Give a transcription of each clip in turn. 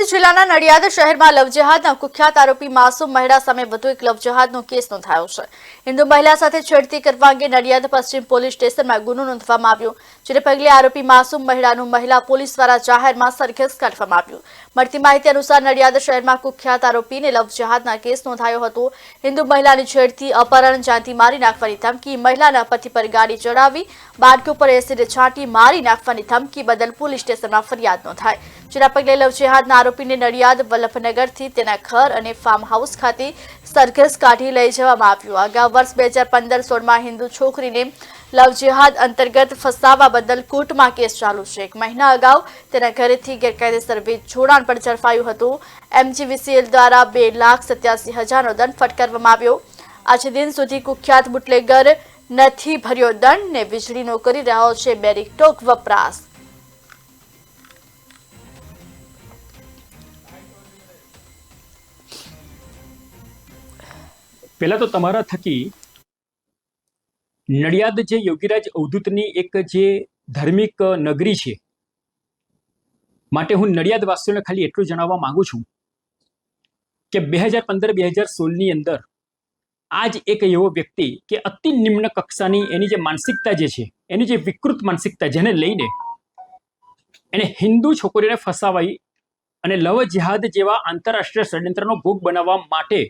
જિલ્લાના નડિયાદ શહેરમાં લવજેહાદના કુખ્યાત આરોપી માસૂમ મહિલા સામે વધુ એક લવજેહાદનો કેસ નોંધાયો છે। હિન્દુ મહિલા સાથે છેડતી કરવા અંગે નડિયાદ પશ્ચિમ પોલીસ સ્ટેશનમાં ગુનો નોંધવામાં આવ્યો, જેને પગલે આરોપી માસૂમ મહિલાનું મહિલા પોલીસ દ્વારા જાહેરમાં સરઘસ કાઢવામાં આવ્યું। મળતી માહિતી અનુસાર નડિયાદ શહેરમાં કુખ્યાત આરોપીને લવજેહાદના કેસ નોંધાયો હતો। હિન્દુ મહિલાની છેડતી, અપહરણ, જાનથી મારી નાખવાની ધમકી, મહિલાના પતિ પર ગાડી ચડાવી, બાળકો પર એસિડ છાંટી મારી નાખવાની ધમકી બદલ પોલીસ સ્ટેશનમાં ફરિયાદ નોંધાઈ, જેના પગલે લવજેહાદના આરોપીને નડિયાદ વલ્લભનગરથી તેના ઘર અને ફાર્મ હાઉસ ખાતે સરઘસ કાઢી લઈ જવામાં આવ્યું। અગાઉ વર્ષ 2015-16માં હિન્દુ છોકરીને લવજેહાદ અંતર્ગત ફસાવવા બદલ કોર્ટમાં કેસ ચાલુ છે। એક મહિના અગાઉ તેના ઘરેથી ગેરકાયદેસર વીજ જોડાણ પણ ઝડપાયું હતું। MGVCL દ્વારા 2,87,000નો દંડ ફટકારવામાં આવ્યો। આજે દિન સુધી કુખ્યાત બુટલેગર નથી ભર્યો દંડ ને વીજળીનો કરી રહ્યો છે બેરીટોક વપરાશ। પહેલા તો તમારા થકી નડિયાદ જે યોગીરાજ અવધૂતની એક જે ધાર્મિક નગરી છે માટે હું નડિયાદ વાસીઓને ખાલી એટલું જણાવવા માંગુ છું કે 2015-2016ની અંદર આજ એક એવો વ્યક્તિ કે અતિ નિમ્ન કક્ષાની એની જે માનસિકતા જે છે, એની જે વિકૃત માનસિકતા, જેને લઈને એને હિન્દુ છોકરીને ફસાવાઈ અને લવ જિહાદ જેવા આંતરરાષ્ટ્રીય ષડયંત્રનો ભોગ બનાવવા માટે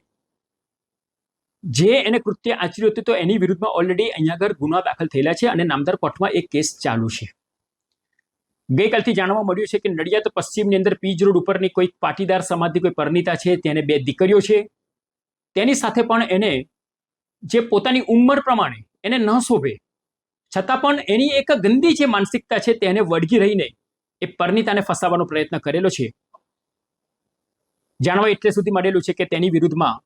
જે એને કૃત્ય આચર્યું હતું, તો એની વિરુદ્ધમાં ઓલરેડી અહીંયા આગળ ગુના દાખલ થયેલા છે અને નામદાર કોર્ટમાં એક કેસ ચાલુ છે। ગઈકાલથી જાણવા મળ્યું છે કે નડિયાદ પશ્ચિમની અંદર પીજ રોડ ઉપરની કોઈ પાટીદાર સમાજની કોઈ પરિણીતા છે, તેને 2 દીકરીઓ છે, તેની સાથે પણ એને જે પોતાની ઉંમર પ્રમાણે એને ન શોભે છતાં પણ એની એક ગંદી જે માનસિકતા છે તેને વળગી રહીને એ પરિણીતાને ફસાવવાનો પ્રયત્ન કરેલો છે। જાણવા એટલે સુધી મળેલું છે કે તેની વિરુદ્ધમાં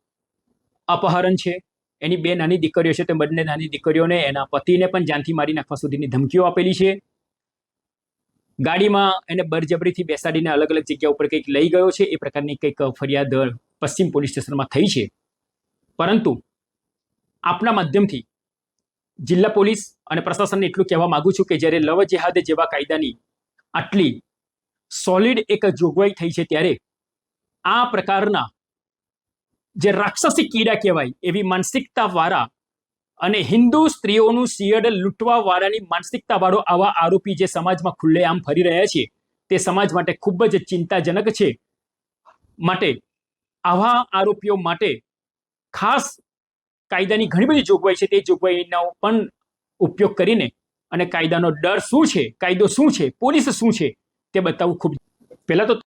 અપહરણ છે, એની 2 નાની દીકરીઓ છે, તે બંને નાની દીકરીઓને એના પતિને પણ જાનથી મારી નાખવા સુધીની ધમકીઓ આપેલી છે। ગાડીમાં એને બળજબરીથી બેસાડીને અલગ અલગ જગ્યા ઉપર કંઈક લઈ ગયો છે, એ પ્રકારની કંઈક ફરિયાદ પશ્ચિમ પોલીસ સ્ટેશનમાં થઈ છે। પરંતુ આપના માધ્યમથી જિલ્લા પોલીસ અને પ્રશાસનને એટલું કહેવા માંગુ છું કે જ્યારે લવ જેહાદ જેવા કાયદાની આટલી સોલિડ એક જોગવાઈ થઈ છે, ત્યારે આ પ્રકારના જે રાક્ષસી કીડા કહેવાય એવી માનસિકતા વાળા અને હિન્દુ સ્ત્રીઓનું શિયડ લૂંટવા વાળાની માનસિકતા વાળો આવા આરોપી જે સમાજમાં ખુલ્લેઆમ ફરી રહ્યા છે, તે સમાજ માટે ખૂબ જ ચિંતાજનક છે। માટે આવા આરોપીઓ માટે ખાસ કાયદાની ઘણી બધી જોગવાઈ છે, તે જોગવાઈનો પણ ઉપયોગ કરીને અને કાયદાનો ડર શું છે, કાયદો શું છે, પોલીસ શું છે, તે બતાવવું ખૂબ પહેલા તો